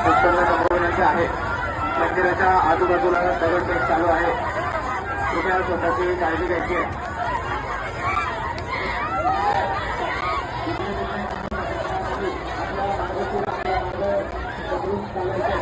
उत्पन्न संपवण्याचे आहे। मंदिराच्या आजूबाजूला दगडफेक चालू आहे, कृपया स्वतःची काळजी घ्यायची आहे। आपल्या